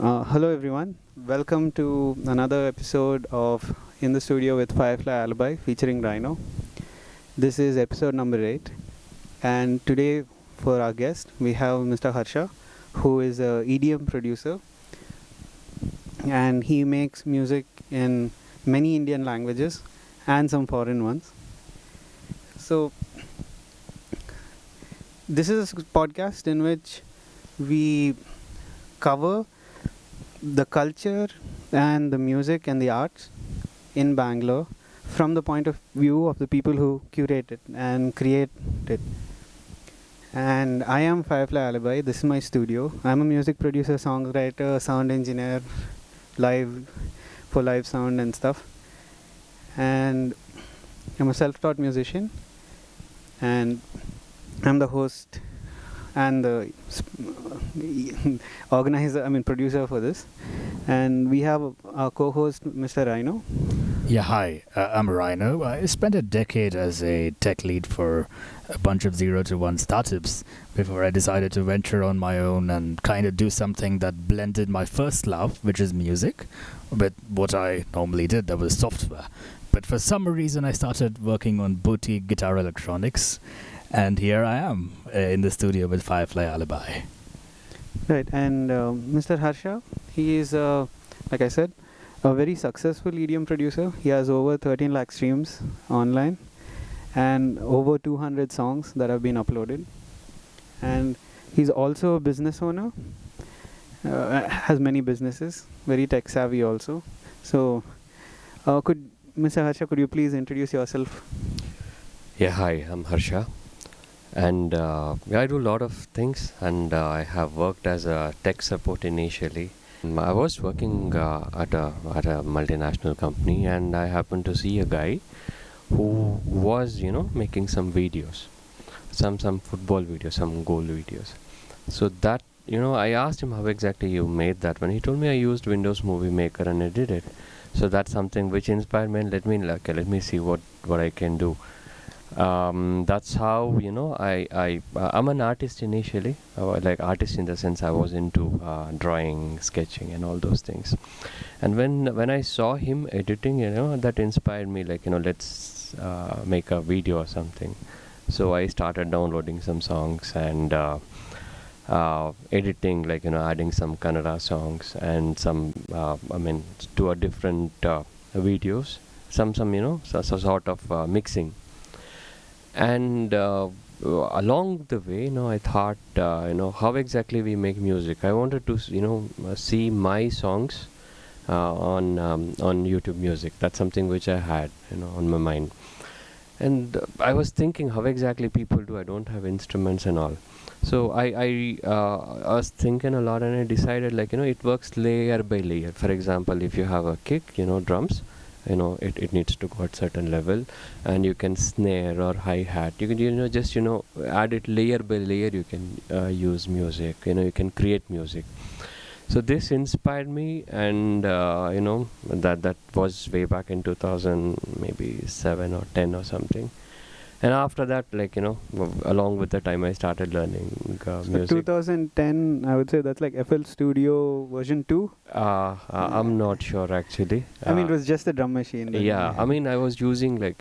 Hello everyone. Welcome to another episode of In the Studio with Firefly Alibi featuring Rhino. This is episode number 8, and today for our guest we have Mr. Harsha, who is a EDM producer, and he makes music in many Indian languages and some foreign ones. So this is a podcast in which we cover the culture and the music and the arts in Bangalore from the point of view of the people who curate it and create it. And I am Firefly Alibi. This is my studio. I'm a music producer, songwriter, sound engineer, live for live sound and stuff. And I'm a self-taught musician, and I'm the host and the producer for this. And we have our co-host, Mr. Rhino. Yeah, hi, I'm Rhino. I spent a decade as a tech lead for a bunch of 0 to 1 startups before I decided to venture on my own and kind of do something that blended my first love, which is music, with what I normally did, that was software. But for some reason, I started working on boutique guitar electronics, and here I am in the studio with Firefly Alibi. Right, and Mr. Harsha, he is, like I said, a very successful EDM producer. He has over 13 lakh streams online and over 200 songs that have been uploaded. And he's also a business owner, has many businesses, very tech savvy also. So, could Mr. Harsha, could you please introduce yourself? Yeah, hi, I'm Harsha, and I do a lot of things, and I have worked as a tech support initially. I was working at a multinational company, and I happened to see a guy who was, making some videos, some football videos, some goal videos. So that, I asked him how exactly you made that one. He told me I used Windows Movie Maker and I did it. So that's something which inspired me, and let me see what I can do. That's how I'm an artist initially, like artist in the sense I was into drawing, sketching and all those things. And when I saw him editing, that inspired me, let's make a video or something. So I started downloading some songs and editing, adding some Kannada songs and some to a different videos, some sort of mixing. And along the way, I thought, how exactly we make music. I wanted to, see my songs on YouTube Music. That's something which I had, on my mind. And I was thinking how exactly people do. I don't have instruments and all. So I was thinking a lot, and I decided, it works layer by layer. For example, if you have a kick, drums, it needs to go at certain level, and you can snare or hi-hat, you can just add it layer by layer. You can use music, you can create music. So this inspired me, and that was way back in 2000, maybe 7 or 10 or something. And after that, along with the time, I started learning music. 2010, I would say that's like FL Studio version 2. I'm not sure actually. I mean, it was just a drum machine. Yeah, I mean, I was using I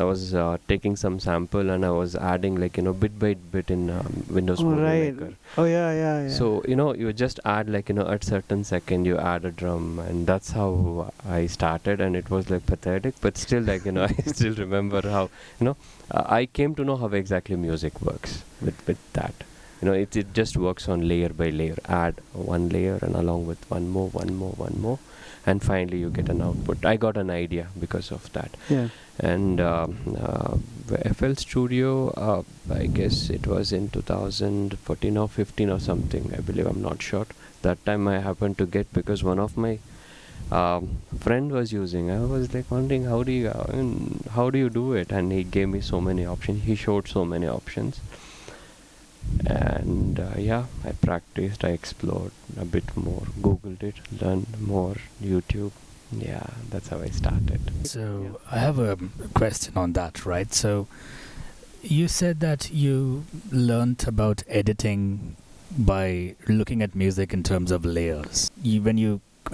was taking some sample, and I was adding bit by bit in Windows Movie Maker. Oh yeah. So you just add at certain second you add a drum, and that's how I started. And it was pathetic, but still I still remember how I came to know how exactly music works with that. It just works on layer by layer. Add one layer, and along with one more, and finally you get an output. I got an idea because of that. Yeah. And FL Studio, I guess it was in 2014 or 15 or something, I believe. I'm not sure. That time I happened to get, because one of my friend was using. I was wondering how do you do it, and he gave me so many options. He showed so many options, and I practiced, I explored a bit more, googled it, learned more, YouTube. Yeah, that's how I started. So I have a question on that, right? So you said that you learned about editing by looking at music in terms of layers. When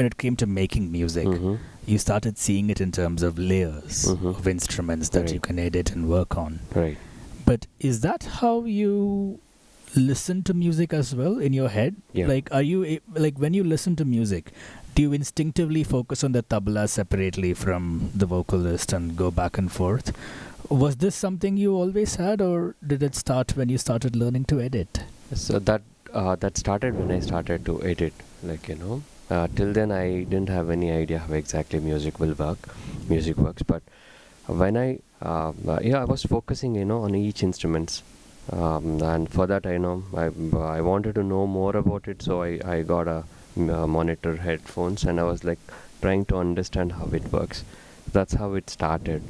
it came to making music, Mm-hmm. you started seeing it in terms of layers Mhm. of instruments that you Right. can edit and work on. Right. But is that how you listen to music as well in your head? Yeah. Like, are you like when you listen to music, do you instinctively focus on the tabla separately from the vocalist and go back and forth? Was this something you always had, or did it start when you started learning to edit? So that started when I started to edit. Till then I didn't have any idea how exactly music works. But when I was focusing, on each instruments, and for that, I wanted to know more about it. So I got a monitor headphones, and I was like trying to understand how it works. That's how it started.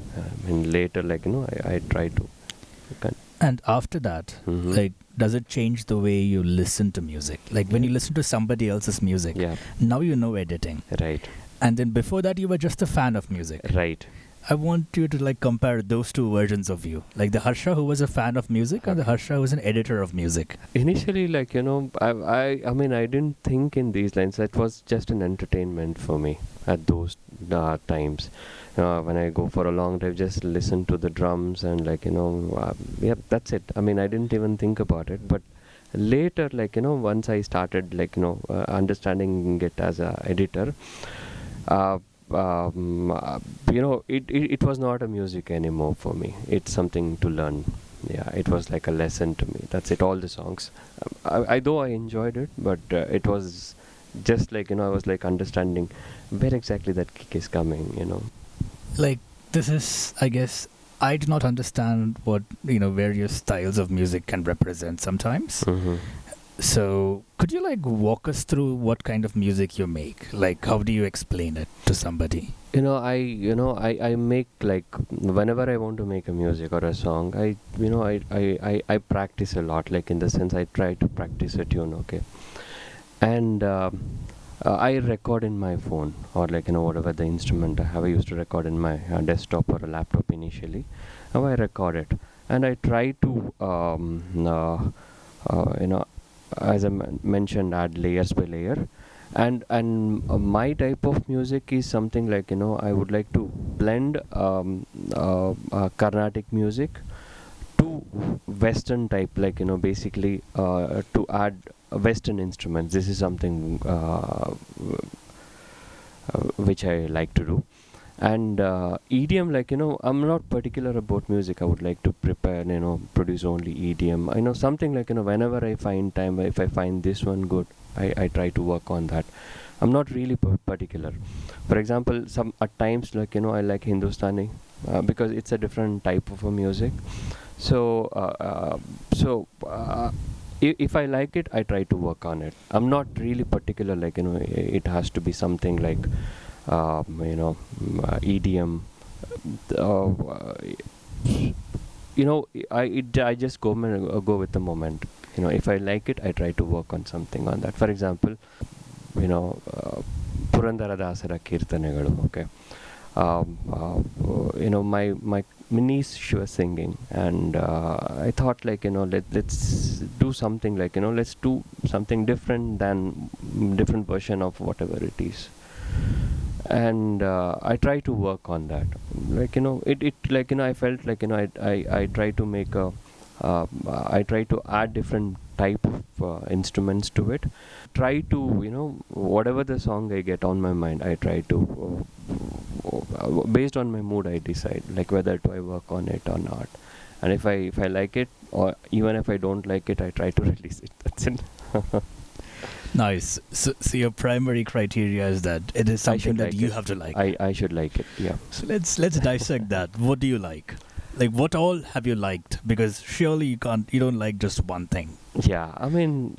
And later, I tried to. And after that, Mhm. like, does it change the way you listen to music? Like, when you listen to somebody else's music, Yeah. now you know editing. Right. And then before that, you were just a fan of music. Right. I want you to like compare those two versions of you, like the Harsha who was a fan of music and the Harsha who was an editor of music. Initially, I mean, I didn't think in these lines. That was just an entertainment for me at those times. When I go for a long drive, just listen to the drums and yeah, that's it. I mean, I didn't even think about it. But later, once I started, understanding it as a editor, uh, it was not a music anymore for me. It's something to learn. Yeah, it was like a lesson to me. That's it. All the songs, though I enjoyed it, but it was just I was like understanding where exactly that kick is coming. Like, this is, I guess, I do not understand what, various styles of music can represent sometimes. Mm-hmm. So, could you like walk us through what kind of music you make? Like, how do you explain it to somebody? I make whenever I want to make a music or a song, I practice a lot. Like in the sense, I try to practice a tune. Okay, and I record in my phone or whatever the instrument I have. I used to record in my desktop or a laptop initially. Now I record it, and I try to as I mentioned, add layers by layer. And my type of music is something I would like to blend Carnatic music to Western type, basically to add Western instruments. This is something which I like to do. And EDM, I'm not particular about music. I would like to prepare, produce only EDM. I know something whenever I find time, if I find this one good, I try to work on that. I'm not really particular. For example, some at times I like Hindustani because it's a different type of a music. So if I like it, I try to work on it. I'm not really particular it has to be something like EDM. I just go with the moment. If I like it, I try to work on something on that. For example, Purandara Dasara Kirtanegalu. Okay, my niece, she was singing, and I thought let's do something let's do something different than different version of whatever it is. And I try to work on that. I felt I try to make a I try to add different type of instruments to it. Try to whatever the song I get on my mind, I try to based on my mood I decide whether to I work on it or not. And if I like it, or even if I don't like it, I try to release it. That's it. Nice. So your primary criteria is that it is something that you have to like. I should like it. Yeah. So let's dissect that. What do you like? Like, what all have you liked? Because surely you don't like just one thing. Yeah, I mean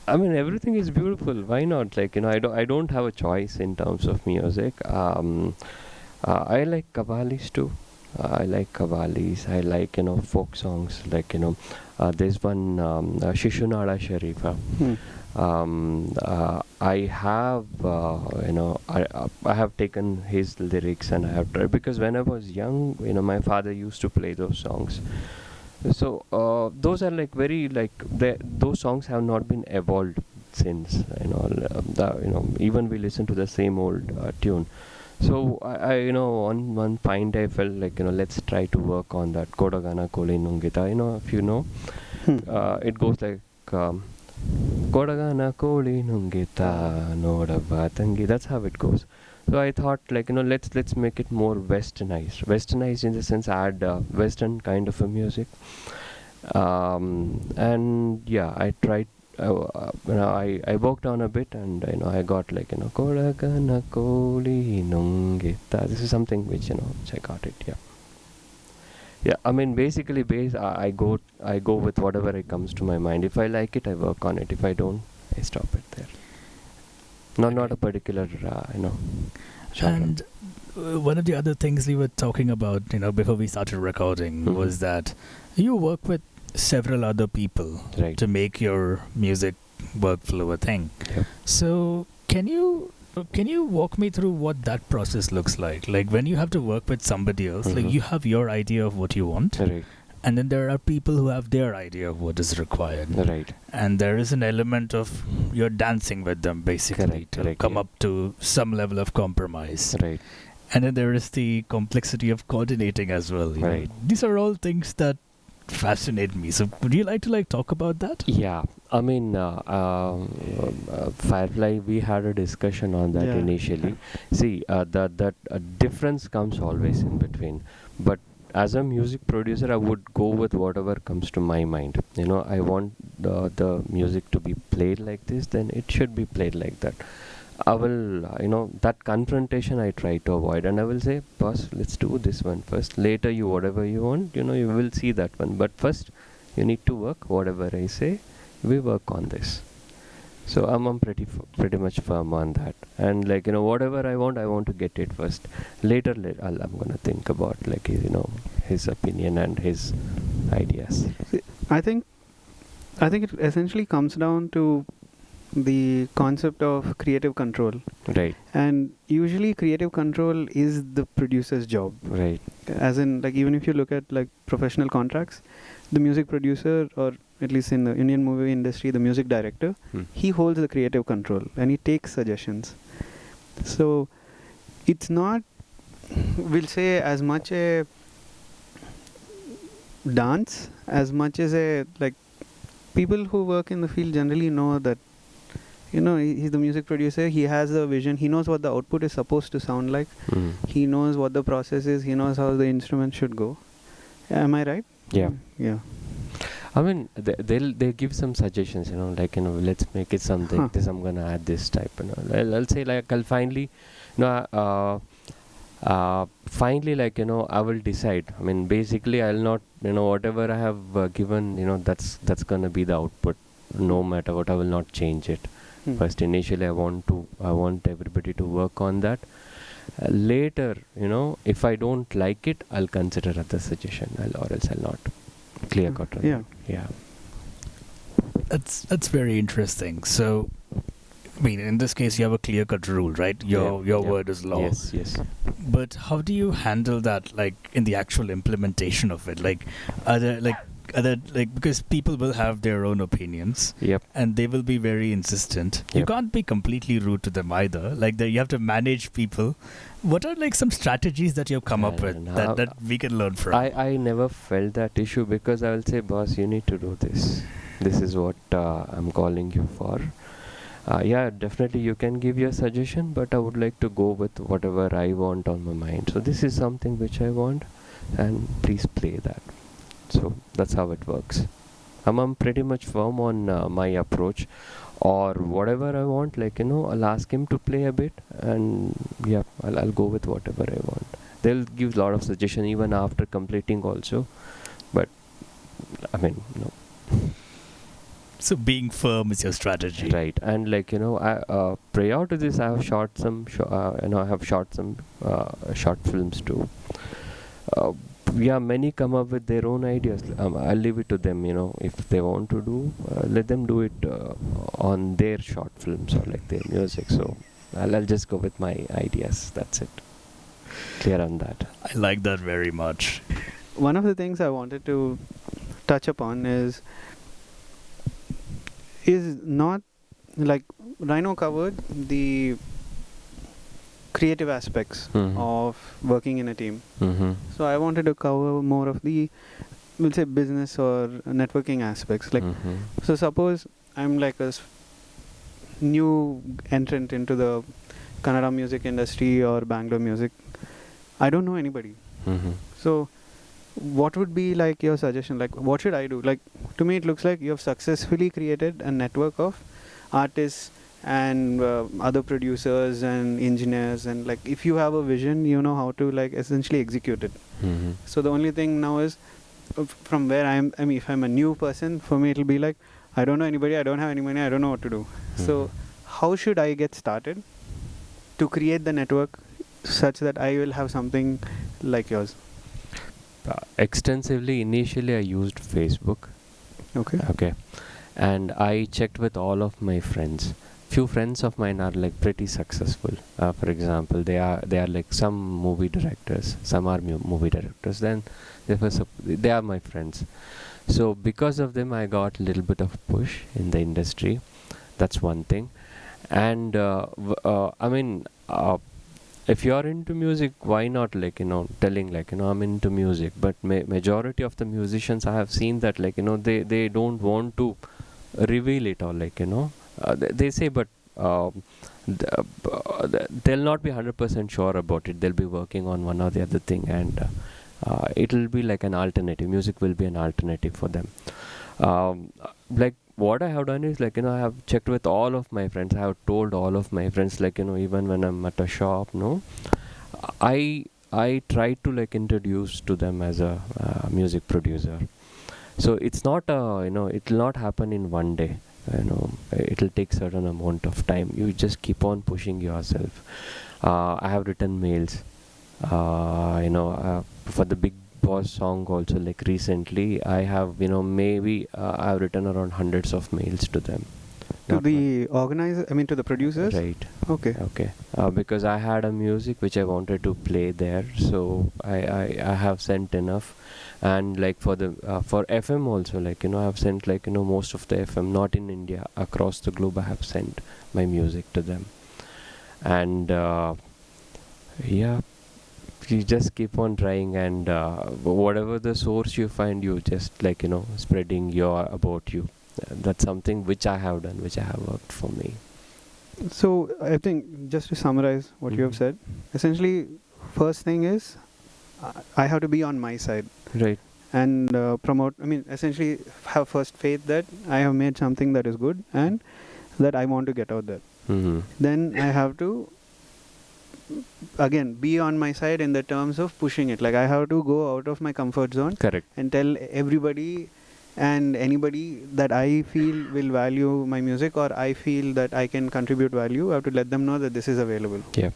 everything is beautiful. Why not? I don't have a choice in terms of music. I like Qawwalis too. I like Qawwalis. I like folk songs. There's one Shishunala Sharifa. I have I have taken his lyrics and I have tried, because when I was young, my father used to play those songs. So those are like very like those songs have not been evolved since, even we listen to the same old tune. So I one fine day I felt like let's try to work on that Kodagana Koli Nungita. If you know, Hmm. it goes like Kodagana Koli Nungita Nodava Tangi. That's how it goes. So I thought like let's make it more westernized in the sense add western kind of a music. And yeah, I tried. I worked on a bit, and I got like Kodagana Koli Nungita. This is something which I got it. Yeah. Yeah, I mean basically I go with whatever it comes to my mind. If I like it, I work on it. If I don't, I stop it there. Not a particular genre. And one of the other things we were talking about, before we started recording, Mhm. was that you work with several other people Right. to make your music workflow a thing. Yep. So can you walk me through what that process looks like? Like when you have to work with somebody else, like Mhm. you have your idea of what you want, Right. and then there are people who have their idea of what is required. Right. And there is an element of you're dancing with them basically Correct, to correct, come yeah. up to some level of compromise. Right. And then there is the complexity of coordinating as well. you know. Right. These are all things that fascinate me. So would you like to talk about that? Yeah, I mean, Firefly, we had a discussion on that Yeah. initially. See, that difference comes always in between. But as a music producer, I would go with whatever comes to my mind. I want the music to be played like this, then it should be played like that. I will, that confrontation I try to avoid, and I will say, boss, let's do this one first. Later, you whatever you want, you will see that one. But first, you need to work. Whatever I say, we work on this. So I'm pretty much firm on that. And whatever I want to get it first. Later, I'm gonna think about his opinion and his ideas. I think it essentially comes down to the concept of creative control, Right, and usually creative control is the producer's job. right, As in, like, even if you look at like professional contracts, the music producer, or at least in the Indian movie industry, the music director, Hmm. he holds the creative control and he takes suggestions. So it's not, we'll say, as much a dance as much as a, like, people who work in the field generally know that he's the music producer, he has the vision, he knows what the output is supposed to sound like, Mm. he knows what the process is, he knows how the instrument should go. Am I right? Yeah. Yeah. I mean, they give some suggestions, let's make it something. Huh. This I'm gonna add this type. I'll say I'll finally, finally I will decide. I mean, basically I'll not, whatever I have given, that's gonna be the output. No matter what, I will not change it. Hmm. First, initially, I want everybody to work on that. Later, if I don't like it, I'll consider other suggestion, or else I'll not. Clear cut. on Yeah. that. Yeah. That's very interesting. So, I mean, in this case, you have a clear-cut rule, right? Your Yeah. word is law. Yes. Yes. But how do you handle that, like, in the actual implementation of it? Like, because people will have their own opinions, Yep. and they will be very insistent. You Yep. can't be completely rude to them either. Like, you have to manage people. What are like some strategies that you've come up with And that we can learn from? I never felt that issue because I will say, boss, you need to do this. This is what I'm calling you for. Yeah, definitely you can give your suggestion, but I would like to go with whatever I want on my mind. So this is something which I want, and please play that. So that's how it works. I'm pretty much firm on my approach, or whatever I want. I'll ask him to play a bit, and yeah, I'll go with whatever I want. They'll give a lot of suggestion even after completing also, but I mean, So being firm is your strategy. right. And I prior to this, I have shot some, I have shot some short films too. Yeah, many come up with their own ideas. I'll leave it to them. If they want to do, let them do it on their short films or like their music. So I'll just go with my ideas. That's it. Clear on that. I like that very much. One of the things I wanted to touch upon is not like Rhino covered the creative aspects of working in a team. So I wanted to cover more of the, we'll say, business or networking aspects. Like, so suppose I'm like a new entrant into the Kannada music industry or Bangalore music. I don't know anybody. So what would be like your suggestion? Like, what should I do? Like, to me, it looks like you have successfully created a network of artists and other producers and engineers, and like, if you have a vision, you know how to like essentially execute it. So the only thing now is from where I mean, if I'm a new person, for me it'll be like, I don't know anybody, I don't have any money, I don't know what to do. So how should I get started to create the network such that I will have something like yours? Extensively, initially I used Facebook. Okay. And I checked with all of my friends. Few friends of mine are like pretty successful. For example, they are like some movie directors, some are movie directors. Then they are my friends. So because of them, I got a little bit of push in the industry. That's one thing. And I mean, if you are into music, why not like, telling like, I'm into music. But majority of the musicians I have seen that like, they don't want to reveal it, or like, they say, but they'll not be 100% sure about it. They'll be working on one or the other thing, and it'll be like an alternative. Music will be an alternative for them. Like what I have done is like, I have checked with all of my friends. I have told all of my friends, like, even when I'm at a shop, I try to like introduce to them as a music producer. So it's not it will not happen in one day. It will take certain amount of time. You just keep on pushing yourself. I have written mails, for the Big Boss song also. Like recently, I have maybe I have written around hundreds of mails to them. To the organizer, I mean to the producers. Right. Okay. Because I had a music which I wanted to play there, so I have sent enough. And like for the for FM also, like I have sent like most of the FM, not in India, across the globe, I have sent my music to them. And yeah, you just keep on trying, and whatever the source you find, you just like spreading about you. That's something which I have done, which I have worked for me. So I think, just to summarize what you have said, essentially, first thing is I have to be on my side. Right. And promote, I mean, essentially have first faith that I have made something that is good and that I want to get out there. Then I have to, again, be on my side in the terms of pushing it. Like I have to go out of my comfort zone. Correct. And tell everybody and anybody that I feel will value my music, or I feel that I can contribute value. I have to let them know that this is available. Yeah.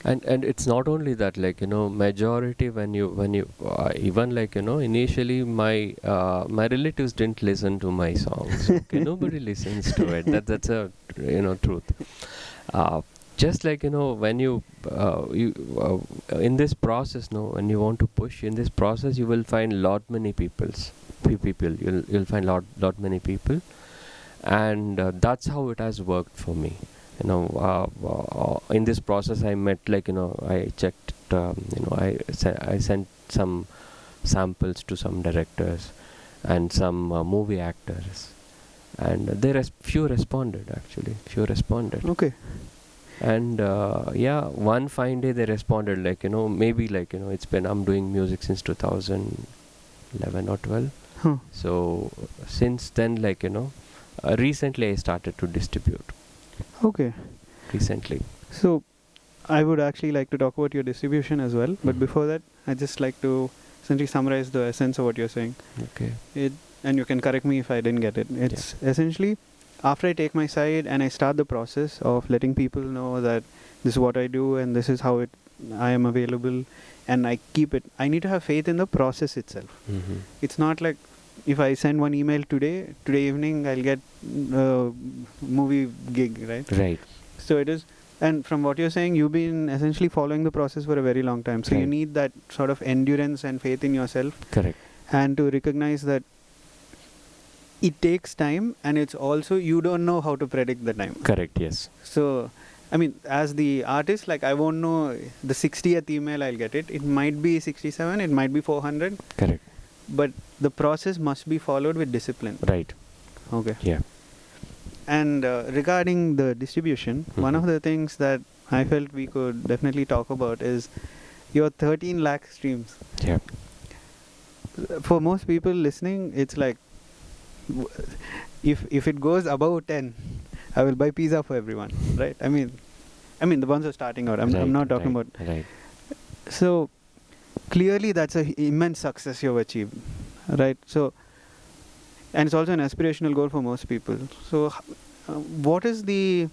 And it's not only that, like majority, when you even like initially my relatives didn't listen to my songs. Okay, nobody listens to it. That's a truth. Just like when you in this process, when you want to push in this process, you will find many people. You'll find lot many people, and that's how it has worked for me. In this process, I met like I checked. I sent some samples to some directors and some movie actors, and few responded. Okay. And one fine day they responded, like maybe like it's been, I'm doing music since 2011 or 12. So since then, like recently I started to distribute. Okay. Recently. So I would actually like to talk about your distribution as well, but before that, I just like to essentially summarize the essence of what you're saying. Okay. And you can correct me if I didn't get it. It's essentially, after I take my side and I start the process of letting people know that this is what I do and this is how I am available, and I keep it. I need to have faith in the process itself. It's not like if I send one email today evening, I'll get a movie gig, right? Right. So it is, and from what you're saying, you've been essentially following the process for a very long time. So you need that sort of endurance and faith in yourself. Correct. And to recognize that it takes time, and it's also you don't know how to predict the time. Correct. Yes. So, I mean, as the artist, like I won't know the 60th email I'll get it. It might be 67, it might be 400, Correct. but the process must be followed with discipline. Right. Okay. Yeah. And regarding the distribution, one of the things that I felt we could definitely talk about is your 13 lakh streams. Yeah. For most people listening, it's like if it goes above 10, I will buy pizza for everyone, right? I mean the ones who are starting out. I'm not talking about. Right. So clearly that's a immense success you've achieved, right? So, and it's also an aspirational goal for most people. So what is the,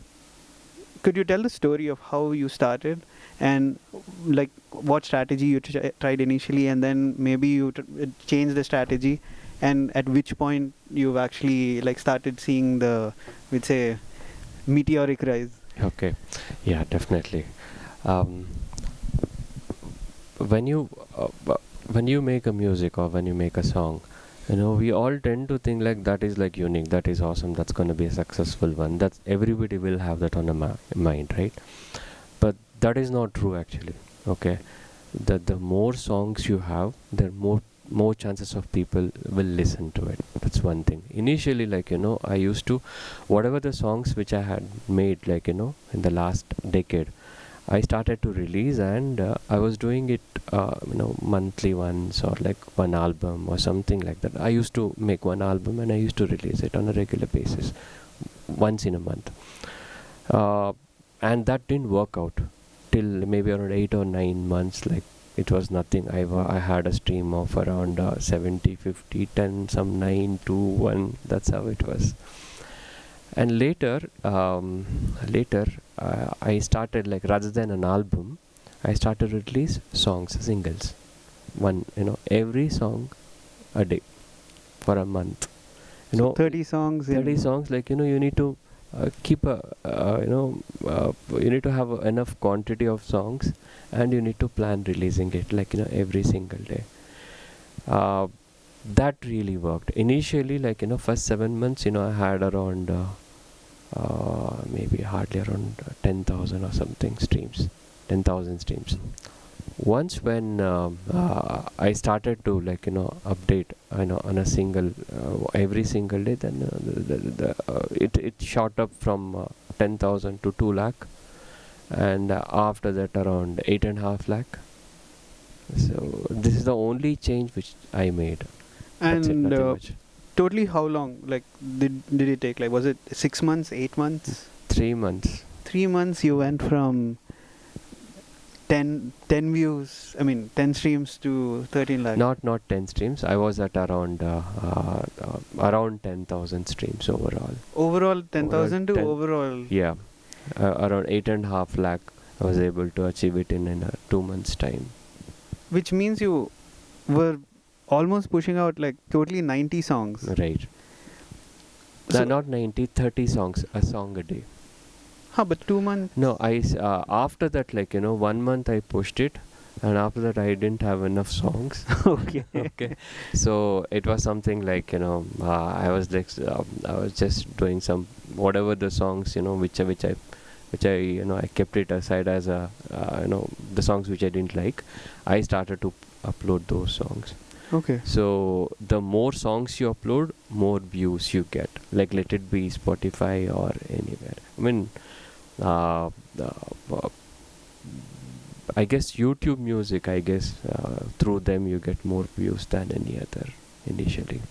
could you tell the story of how you started, and like what strategy you tried initially, and then maybe you changed the strategy, and at which point you've actually like started seeing the, we'd say, meteoric rise? Okay. Yeah, definitely. When you make a music or when you make a song, we all tend to think like that is like unique, that is awesome, that's going to be a successful one. That's everybody will have that on a mind, right? But that is not true actually. Okay, the more songs you have, there are more chances of people will listen to it. That's one thing. Initially, like I used to, whatever the songs which I had made, like in the last decade, I started to release, and I was doing it monthly once, or like one album or something like that. I used to make one album and I used to release it on a regular basis, once in a month, and that didn't work out till maybe around 8 or 9 months. Like it was nothing. I had a stream of around 70, 50, 10, some 9, 2, 1. That's how it was. And later I started, like, rather than an album, I started to release songs, singles, one, every song a day for a month. So 30 songs. 30 songs, like you need to keep a you need to have enough quantity of songs, and you need to plan releasing it, like every single day. That really worked initially. Like first 7 months, I had around maybe hardly around 10,000 or something streams, 10,000 streams. Once when I started to update on a single every single day, then it shot up from 10,000 to 2 lakh, and after that around 8.5 lakh. So this is the only change which I made. That's it, And nothing much. totally how long, like, did it take? Like, was it 6 months, 8 months? 3 months. 3 months you went from 10 views, 10 streams to 13 lakh. Not 10 streams. I was at around 10,000 streams overall. Overall 10,000 to 10 overall. Yeah, around 8.5 lakh. I was able to achieve it in 2 months' time. Which means you were almost pushing out like totally 90 songs. Right. So Not 90, 30 songs, a song a day. but 2 months. No, after that, 1 month I pushed it, and after that I didn't have enough songs. Okay. Okay. So it was something like I was just doing some whatever the songs which I I kept it aside as a the songs which I didn't like. I started to upload those songs. Okay. So the more songs you upload, more views you get. Like, let it be Spotify or anywhere. I guess YouTube Music, through them you get more views than any other initially.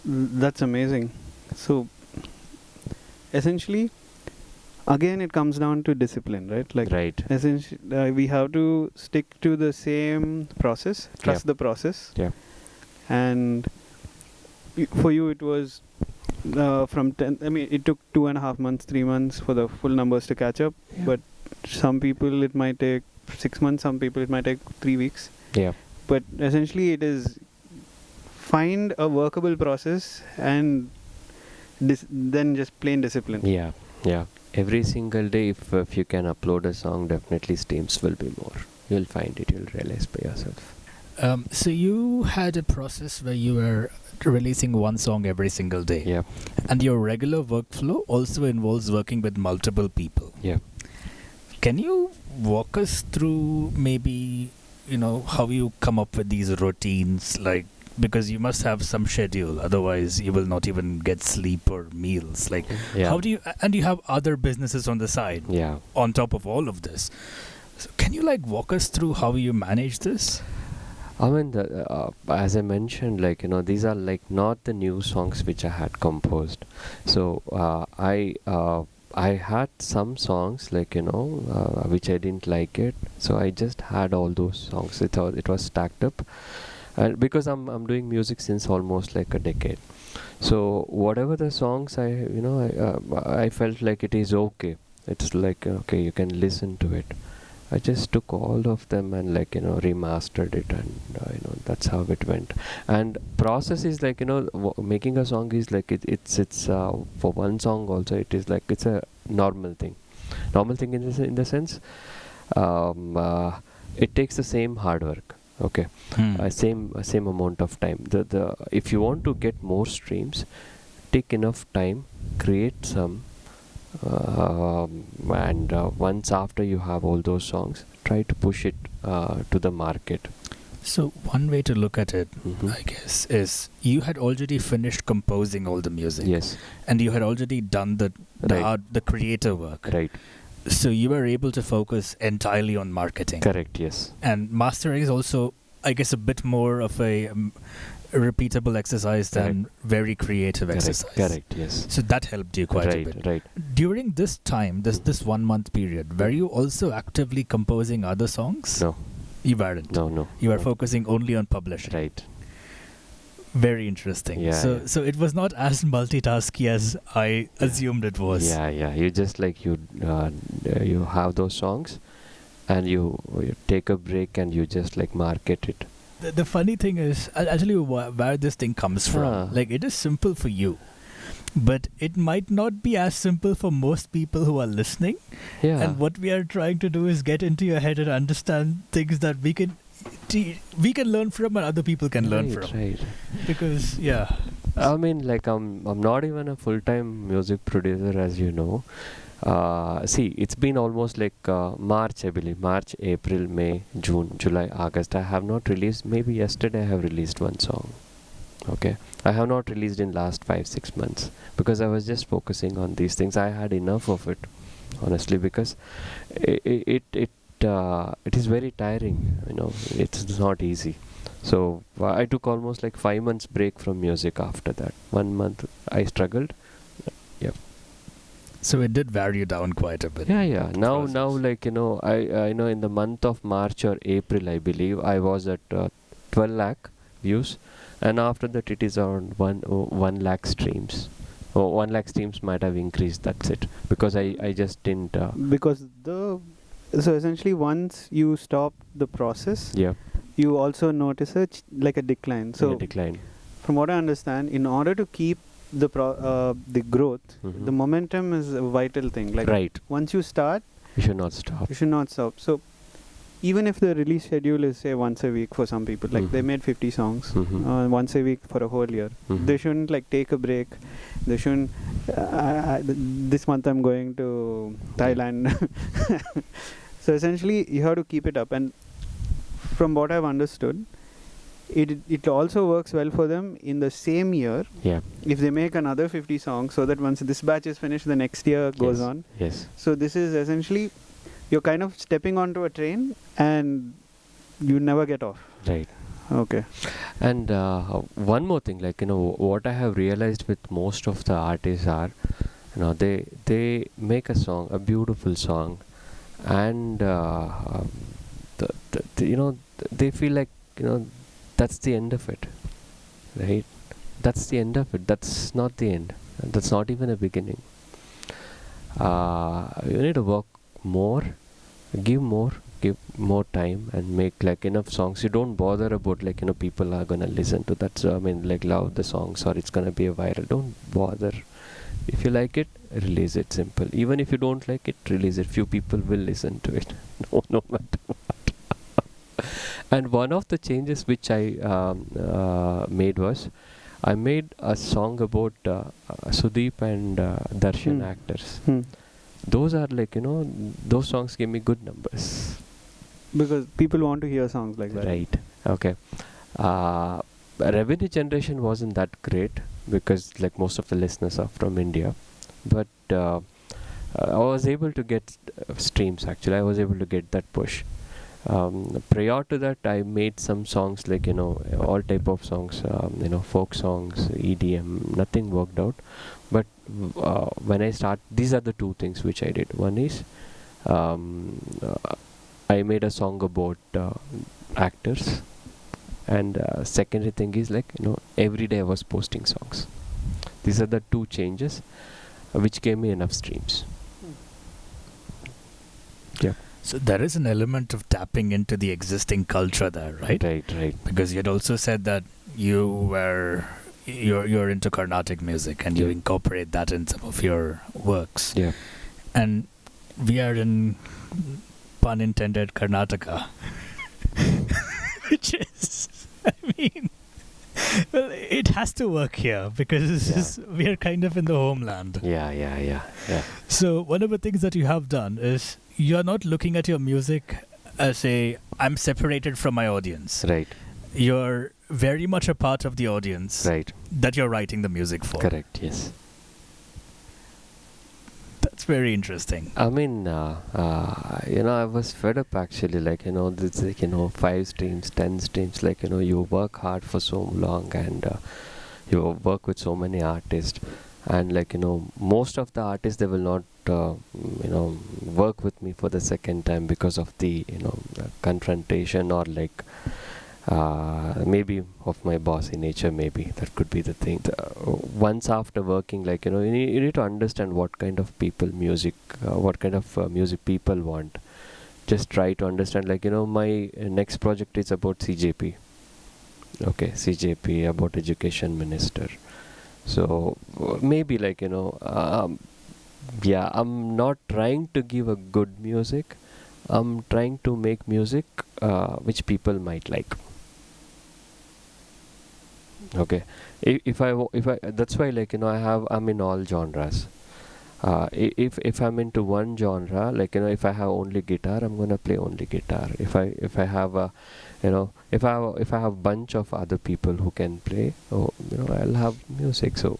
That's amazing. So essentially, again, it comes down to discipline, right? Like, Right. essentially, we have to stick to the same process, trust the process. Yeah. And for you, it was from 10. It took 2.5 months, 3 months for the full numbers to catch up. Yeah. But some people it might take 6 months. Some people it might take 3 weeks. Yeah. But essentially, it is find a workable process and then just plain discipline. Yeah. Yeah. Every single day, if you can upload a song, definitely streams will be more. You'll find it. You'll realize by yourself. So you had a process where you were releasing one song every single day. Yeah. And your regular workflow also involves working with multiple people. Yeah. Can you walk us through maybe, how you come up with these routines? Like, because you must have some schedule, otherwise you will not even get sleep or meals. Like, Yeah. how do you, and you have other businesses on the side Yeah. on top of all of this. So can you walk us through how you manage this? I mean, as I mentioned, these are not the new songs which I had composed. So I had some songs which I didn't like it. So I just had all those songs. It was stacked up, and because I'm doing music since almost like a decade. So whatever the songs I felt like it is okay. It's okay, you can listen to it. I just took all of them and remastered it, and that's how it went. And process is making a song is it's for one song also it is it's a normal thing in the sense it takes the same hard work. Okay. Same amount of time. The if you want to get more streams, take enough time, create some, and once after you have all those songs, try to push it to the market. So one way to look at it, Mhm. I guess, is you had already finished composing all the music. Yes. And you had already done the Right. art, the creative work. Right. So you were able to focus entirely on marketing. Correct. Yes. And mastering is also, I guess, a bit more of a repeatable exercise than very creative exercise. Correct. Yes. So that helped you quite a bit. Right. During this time, this 1 month period, were you also actively composing other songs? No. You weren't. No. You were no. focusing only on publishing. Right. Very interesting. Yeah, so yeah. so it was not as multitasky as I assumed it was. Yeah. You just you have those songs, and you take a break and you just market it. The funny thing is, I'll tell you where this thing comes from. Ah. It is simple for you, but it might not be as simple for most people who are listening. Yeah. And what we are trying to do is get into your head and understand things that we can learn from and other people can learn from. Right. Because I mean, I'm not even a full-time music producer, as you know. See, it's been almost March, I believe. March, April, May, June, July, August. I have not released. Maybe yesterday I have released one song. Okay. I have not released in last 5-6 months because I was just focusing on these things. I had enough of it, honestly, because it is very tiring. It's not easy. So I took almost 5 months break from music after that. 1 month I struggled. Yep. So it did wear you down quite a bit. Yeah. Now, process. I know in the month of March or April, I believe, I was at 12 lakh views, and after that it is around 1 lakh streams. 1 lakh streams might have increased. That's it, because I just didn't. Because so essentially once you stop the process, Yeah. you also notice a decline. So Decline. from what I understand, in order to keep the growth, Mhm. the momentum is a vital thing. Right. Once you start, You should not stop. you should not stop. So even if the release schedule is say once a week for some people, they Mhm. made 50 songs Mhm. once a week for a whole year, Mhm. they shouldn't take a break. They shouldn't. This month I'm going to Thailand. So essentially, you have to keep it up. And from what I've understood, it also works well for them in the same year Yeah. if they make another 50 songs, so that once this batch is finished, the next year goes Yes. on. Yes. So this is essentially, you're kind of stepping onto a train and you never get off. Right. Okay. And one more thing, what I have realized with most of the artists are, they make a song, a beautiful song, and they feel that's the end of it, right? That's the end of it. That's not the end. That's not even a beginning. You need to work more, give more time, and make enough songs. You don't bother about people are gonna listen to that. So love the songs, or it's gonna be a viral. Don't bother. If you like it, release it. Simple. Even if you don't like it, release it. Few people will listen to it. No matter what. And one of the changes which I made was I made a song about Sudeep and Darshan actors. Those are like, those songs give me good numbers. Because people want to hear songs like that. Right. Okay. Revenue generation wasn't that great because like most of the listeners are from India. But I was able to get streams actually. I was able to get that push. Prior to that, I made some songs like, all type of songs, folk songs, EDM, nothing worked out. But when I start, these are the two things which I did. One is I made a song about actors, and secondary thing is like, every day I was posting songs. These are the two changes which gave me enough streams. Yeah. So there is an element of tapping into the existing culture there, right? Right. Because you had also said that you're into Carnatic music and you incorporate that in some of your works. Yeah. And we are in, pun intended, Karnataka. Which is, I mean, well, it has to work here because we are kind of in the homeland. Yeah. So one of the things that you have done is you're not looking at your music as I'm separated from my audience. Right. You're very much a part of the audience. Right. That you're writing the music for. Correct. Yes. That's very interesting. I mean, I was fed up actually. Like, this, like, 5 streams, 10 streams. Like, you work hard for so long and you work with so many artists. And like, most of the artists, they will not, work with me for the second time because of the, confrontation or like, maybe of my bossy nature, maybe that could be the thing. Once after working, like, you need to understand what kind of music people want. Just try to understand, like, my next project is about CJP. Okay, CJP, about education minister. So maybe like, I'm not trying to give a good music. I'm trying to make music which people might like. Okay, if I that's why, like, I'm in all genres. If I'm into one genre, like, if I have only guitar, I'm gonna play only guitar. If I have a, if I have bunch of other people who can play, I'll have music. So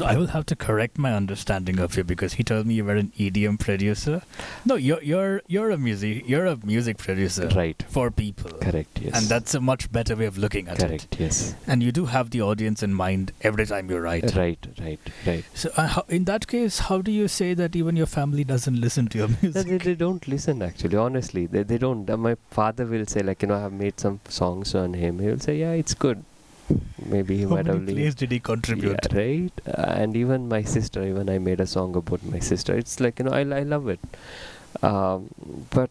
I will have to correct my understanding of you because he told me you were an EDM producer. No, you're a music producer, right, for people. Correct. Yes. And that's a much better way of looking at it. Correct. Yes. And you do have the audience in mind every time you write. Right. So in that case, how do you say that even your family doesn't listen to your music? They don't listen actually. Honestly, they don't. My father will say, like, I have made some songs on him. He will say, yeah, it's good. Maybe he might have. How many plays did he contribute? Yeah, right. And even my sister, even I made a song about my sister. It's like, I love it. But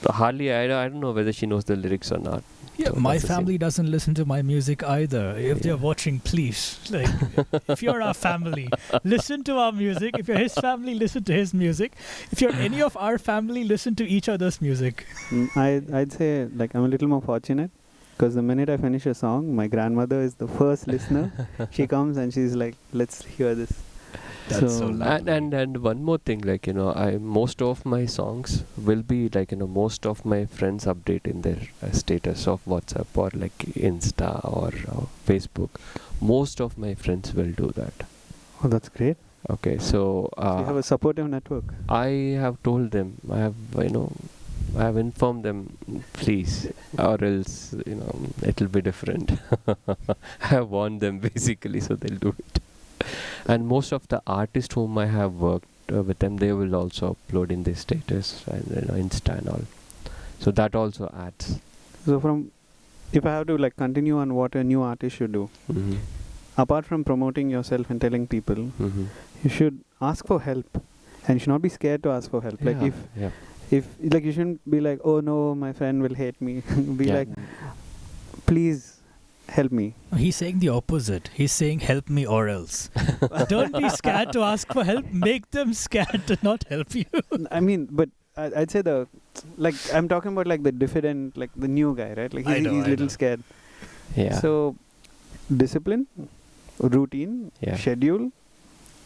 hardly, I don't know whether she knows the lyrics or not. Yeah, So my that's the family same. doesn't listen to my music either. If they're watching, please, like, if you're our family, listen to our music. If you're his family, listen to his music. If you're any of our family, listen to each other's music. I'd say, like, I'm a little more fortunate because the minute I finish a song, my grandmother is the first listener. She comes and she's like, let's hear this. That's so lovely. And one more thing, like, most of my songs will be like, most of my friends update in their status of WhatsApp or like Insta or Facebook. Most of my friends will do that. Oh, that's great. Okay, so So you have a supportive network. I have told them, I have informed them, please, or else, it'll be different. I have warned them basically, so they'll do it. And most of the artists whom I have worked with them, they will also upload in their status and Insta and all. So that also adds. So if I have to like continue on what a new artist should do, Mm-hmm. apart from promoting yourself and telling people, Mm-hmm. you should ask for help, and you should not be scared to ask for help. Like if like you shouldn't be like, oh no, my friend will hate me. Be like, please help me. He's saying the opposite. He's saying, help me or else. Don't be scared to ask for help. Make them scared to not help you. I mean, but I'd say like I'm talking about like the diffident, like the new guy, right? Like I he's know, he's I little know. scared. Yeah. So discipline, routine, Yeah. schedule,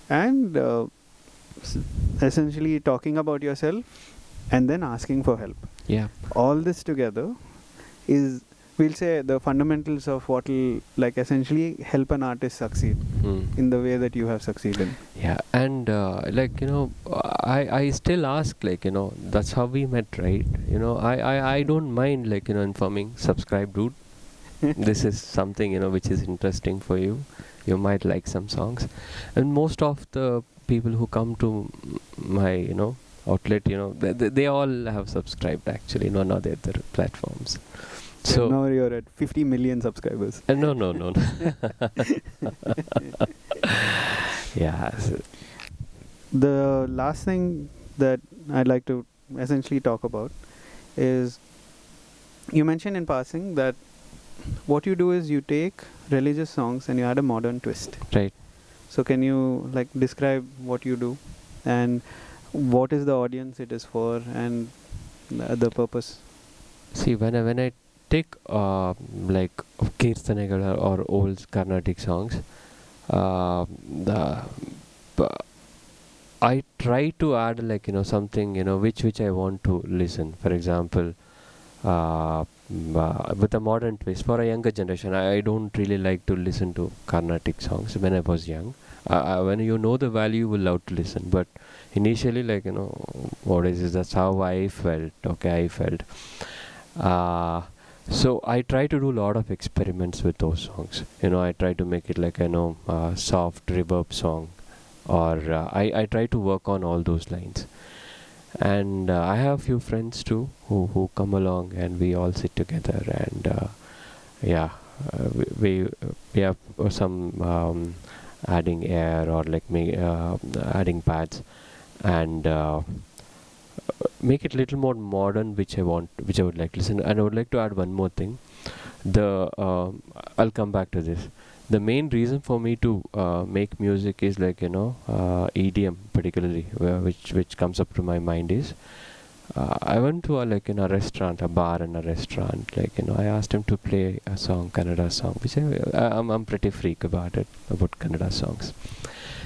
and s- essentially talking about yourself and then asking for help. Yeah. All this together is, we'll say, the fundamentals of what will like essentially help an artist succeed Hmm. in the way that you have succeeded. Yeah, and like I still ask, like, that's how we met, right? I don't mind, like, informing, subscribe, dude. This is something, which is interesting for you. You might like some songs, and most of the people who come to my outlet, they all have subscribed actually, on other platforms. So So now you're at 50 million subscribers. no, no, no, no. Yeah. The last thing that I'd like to essentially talk about is, you mentioned in passing that what you do is you take religious songs and you add a modern twist. Right. So can you like describe what you do and what is the audience it is for and the purpose? See, when I take like Kirtanagal or old Carnatic songs, the I try to add, like, something, which I want to listen. For example, with a modern twist for a younger generation, I don't really like to listen to Carnatic songs when I was young. When you know the value, you will love to listen. But initially, like, what is this? That's how I felt. Okay, I felt. So I try to do a lot of experiments with those songs. I try to make it like, soft reverb song, or I try to work on all those lines. And I have a few friends too who come along, and we all sit together, and yeah, we have some adding air, or like me adding pads, and make it a little more modern, which I would like to listen. And I would like to add one more thing. I'll come back to this. The main reason for me to make music is, like, EDM particularly, which comes up to my mind is, I went to a restaurant, a bar and a restaurant. Like, I asked him to play a song, Kannada song, which I'm pretty freak about Kannada songs.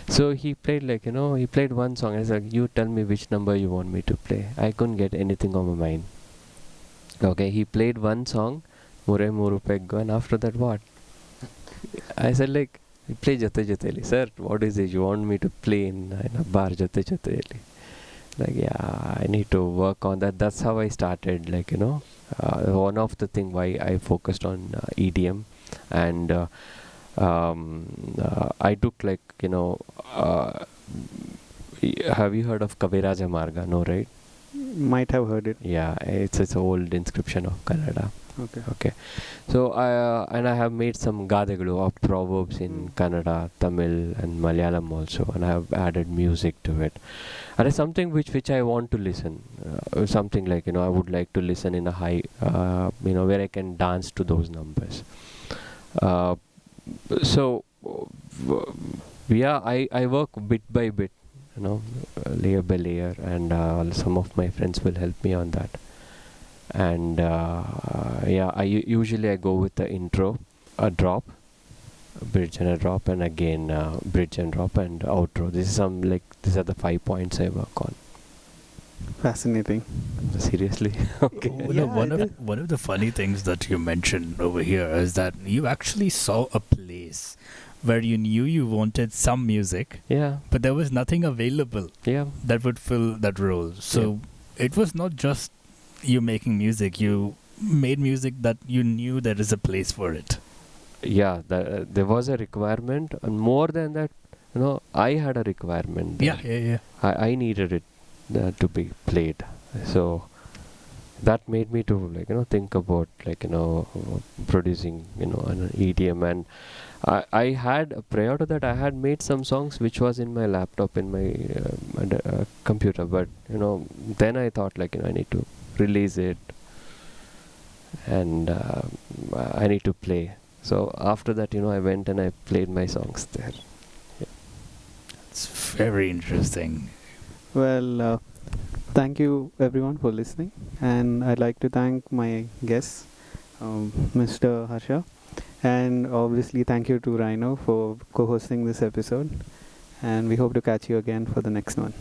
So he played, like, he played one song. I was like, you tell me which number you want me to play. I couldn't get anything on my mind. Okay, he played one song, Mure Muru Peggo, and after that, what? I said, like, play Jate Jateli. Sir, what is it? You want me to play in a bar Jate Jateli? Like, yeah, I need to work on that. That's how I started, like, one of the thing why I focused on EDM. And I took, like, have you heard of Kaviraja Marga? No, right? Might have heard it. Yeah, it's an old inscription of Kannada. Okay. Okay. So I have made some gadegulu of proverbs in Kannada, Tamil and Malayalam also, and I have added music to it. And it's something which I want to listen. Something like, I would like to listen in a high, where I can dance to those numbers. So yeah, I work bit by bit, layer by layer, and some of my friends will help me on that. And yeah, usually I go with the intro, a drop, a bridge and a drop, and again bridge and drop and outro. These are the 5 points I work on. Fascinating. Seriously? Okay. Yeah, One of the funny things that you mentioned over here is that you actually saw a place where you knew you wanted some music, Yeah. but there was nothing available Yeah. that would fill that role. So it was not just you making music, you made music that you knew there is a place for it. Yeah. There was a requirement, and more than that, I had a requirement. Yeah. I needed it to be played. So that made me to, like, think about, like, producing, an EDM. And I had, prior to that, I had made some songs which was in my laptop, in my computer. But then I thought, like, I need to release it, and I need to play. So after that, I went and I played my songs there. It's very interesting. Well, Thank you everyone for listening, and I'd like to thank my guests, Mr. Harsha, and obviously thank you to Rhino for co-hosting this episode. And we hope to catch you again for the next one.